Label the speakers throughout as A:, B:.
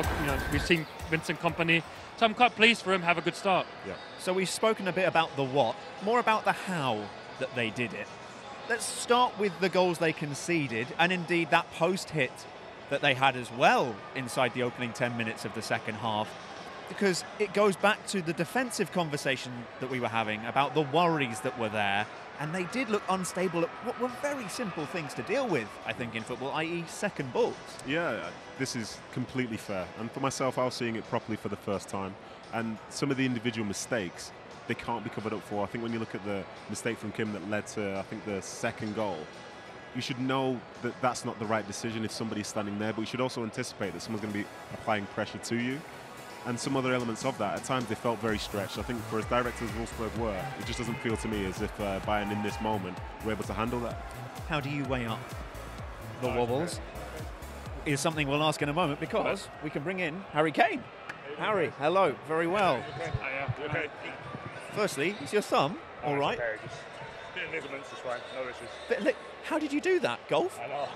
A: talk, we've seen Vincent Kompany. So I'm quite pleased for him. Have a good start.
B: Yeah.
C: So we've spoken a bit about the what, more about the how that they did it. Let's start with the goals they conceded, and indeed that post hit that they had as well inside the opening 10 minutes of the second half, because it goes back to the defensive conversation that we were having about the worries that were there, and they did look unstable at what were very simple things to deal with, I think, in football, i.e. second balls.
B: Yeah, this is completely fair. And for myself, I was seeing it properly for the first time. And some of the individual mistakes, they can't be covered up for. I think when you look at the mistake from Kim that led to, I think, the second goal, you should know that that's not the right decision if somebody's standing there, but you should also anticipate that someone's going to be applying pressure to you. And some other elements of that, at times they felt very stretched. I think for as direct as Wolfsburg were, it just doesn't feel to me as if Bayern in this moment were able to handle that.
C: How do you weigh up the wobbles? Is something we'll ask in a moment, because we can bring in Harry Kane. Harry, hello, very well.
D: Okay.
C: Firstly, is your thumb all right?
D: Okay, just bit of ligaments, that's fine, no issues.
C: How did you do that? Golf?
D: I know.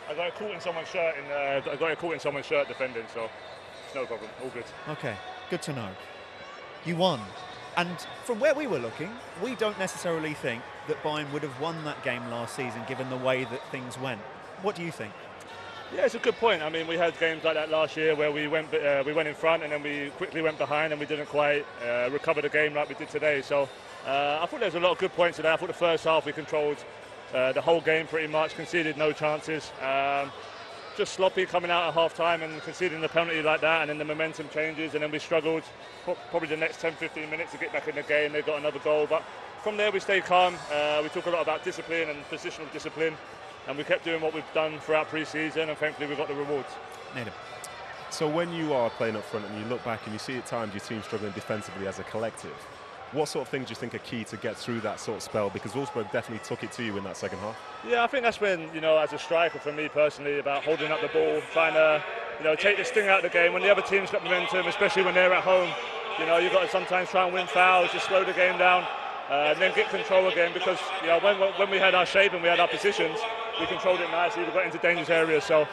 D: I got it caught in someone's shirt. I got it caught in someone's shirt defending, so it's no problem. All good.
C: Okay, good to know. You won. And from where we were looking, we don't necessarily think that Bayern would have won that game last season, given the way that things went. What do you think?
D: Yeah, it's a good point. I mean, we had games like that last year where we went in front and then we quickly went behind and we didn't quite recover the game like we did today. So I thought there was a lot of good points today. I thought the first half we controlled the whole game pretty much, conceded no chances. Just sloppy coming out at half-time and conceding the penalty like that, and then the momentum changes, and then we struggled probably the next 10-15 minutes to get back in the game. They got another goal, but from there we stayed calm. We talk a lot about discipline and positional discipline, and we kept doing what we've done throughout pre-season, and thankfully we got the rewards.
C: Nader.
B: So when you are playing up front and you look back and you see at times your team struggling defensively as a collective, what sort of things do you think are key to get through that sort of spell? Because Wolfsburg definitely took it to you in that second half.
D: Yeah, I think that's when, as a striker for me personally, about holding up the ball, trying to, take the sting out of the game. When the other team's got momentum, especially when they're at home, you've got to sometimes try and win fouls, just slow the game down, and then get control again. Because, when we had our shape and we had our positions, we controlled it nicely, we got into dangerous areas. So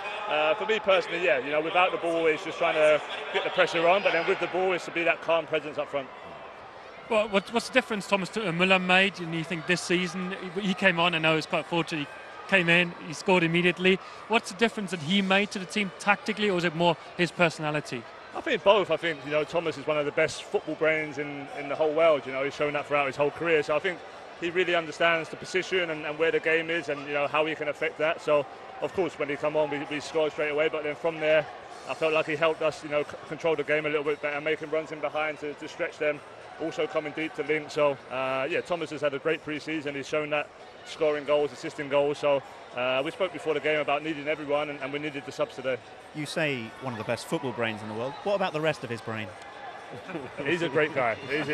D: for me personally, without the ball, it's just trying to get the pressure on, but then with the ball, it's to be that calm presence up front.
A: Well, what's the difference Thomas Müller made? And you think this season he came on? I know it's quite fortunate. He came in, he scored immediately. What's the difference that he made to the team tactically, or is it more his personality?
D: I think both. I think Thomas is one of the best football brains in the whole world. He's shown that throughout his whole career. So I think he really understands the position and where the game is, and how he can affect that. So of course when he come on, we scored straight away. But then from there, I felt like he helped us, control the game a little bit better, making runs in behind to stretch them. Also coming deep to link. So Thomas has had a great pre-season. He's shown that, scoring goals, assisting goals. So we spoke before the game about needing everyone, and we needed the subs today.
C: You say one of the best football brains in the world. What about the rest of his brain?
D: He's a great guy. He's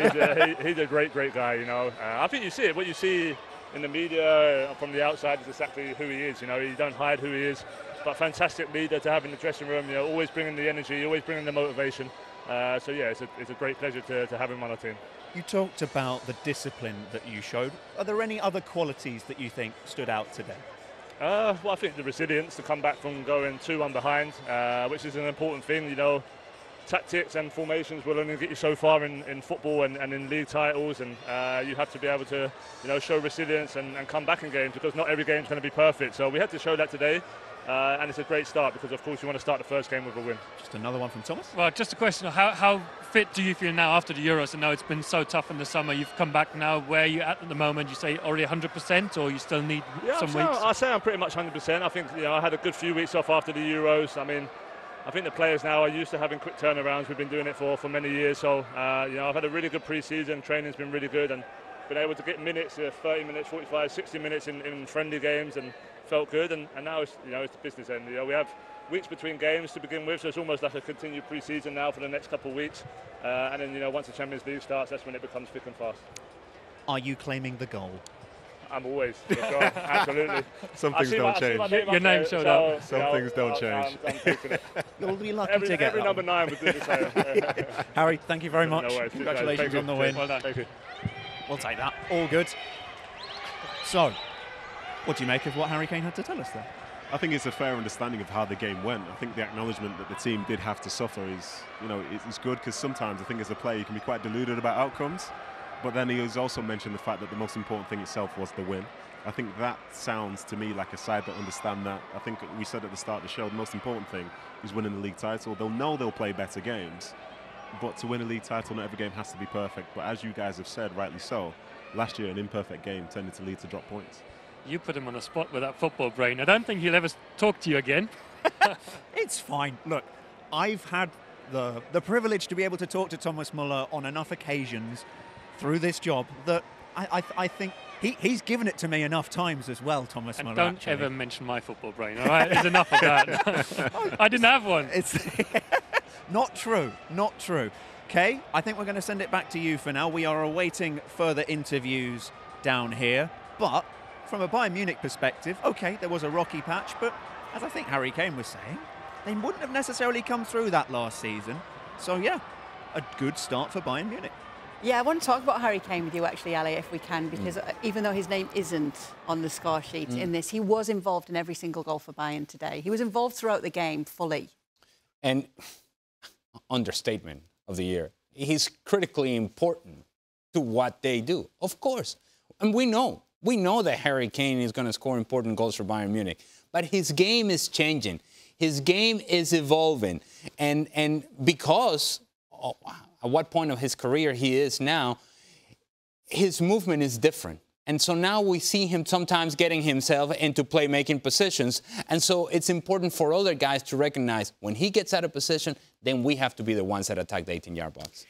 D: a great guy. I think you see it. What you see in the media from the outside is exactly who he is. You don't hide who he is. But fantastic leader to have in the dressing room. Always bringing the energy, always bringing the motivation. It's a great pleasure to have him on our team.
C: You talked about the discipline that you showed. Are there any other qualities that you think stood out today?
D: Well, I think the resilience to come back from going 2-1 behind, which is an important thing. Tactics and formations will only get you so far in football and in league titles, and you have to be able to show resilience and come back in games, because not every game is going to be perfect. So we had to show that today. And it's a great start, because of course you want to start the first game with a win.
C: Just another one from Thomas.
A: Well, just a question of how fit do you feel now after the Euros? I know it's been so tough in the summer. You've come back now. Where are you at the moment? You say already 100%, or you still need some weeks?
D: I say I'm pretty much 100%. I think I had a good few weeks off after the Euros. I mean, I think the players now are used to having quick turnarounds. We've been doing it for many years. So I've had a really good pre-season. Training's been really good, and been able to get minutes, 30 minutes, 45, 60 minutes in friendly games, and felt good. And now it's it's the business end. We have weeks between games to begin with, so it's almost like a continued pre-season now for the next couple of weeks. And then once the Champions League starts, that's when it becomes thick and fast.
C: Are you claiming the goal?
D: I'm always, for sure, absolutely.
B: Some things don't change.
A: Your name showed up.
B: Some things don't change.
D: I'm taking it.
C: You'll be lucky to get
D: every
C: that
D: number
C: one.
D: 9 would do the same.
C: Harry, thank you very much.
D: No worries.
C: Congratulations on the win.
D: Well done. Thank you.
C: We'll take that. All good. So, what do you make of what Harry Kane had to tell us there?
B: I think it's a fair understanding of how the game went. I think the acknowledgement that the team did have to suffer is, it's good, because sometimes I think as a player you can be quite deluded about outcomes. But then he has also mentioned the fact that the most important thing itself was the win. I think that sounds to me like a side that understand that. I think we said at the start of the show, the most important thing is winning the league title. They'll know they'll play better games, but to win a league title, not every game has to be perfect. But as you guys have said, rightly so, last year an imperfect game tended to lead to drop points.
A: You put him on a spot with that football brain. I don't think he'll ever talk to you again.
C: It's fine. Look, I've had the privilege to be able to talk to Thomas Muller on enough occasions through this job that I think he's given it to me enough times as well, Thomas Muller.
A: Don't ever mention my football brain, all right? There's enough of that. I didn't have one.
C: It's not true, not true. Kay, I think we're going to send it back to you for now. We are awaiting further interviews down here, but from a Bayern Munich perspective, okay, there was a rocky patch, but as I think Harry Kane was saying, they wouldn't have necessarily come through that last season. So yeah, a good start for Bayern Munich.
E: Yeah, I want to talk about Harry Kane with you actually, Ali, if we can, because even though his name isn't on the score sheet in this, he was involved in every single goal for Bayern today. He was involved throughout the game fully. And
F: understatement of the year, he's critically important to what they do, of course. And we know that Harry Kane is going to score important goals for Bayern Munich, but his game is changing. His game is evolving. And because at what point of his career he is now, his movement is different. And so now we see him sometimes getting himself into playmaking positions. And so it's important for other guys to recognize when he gets out of position, then we have to be the ones that attack the 18-yard box.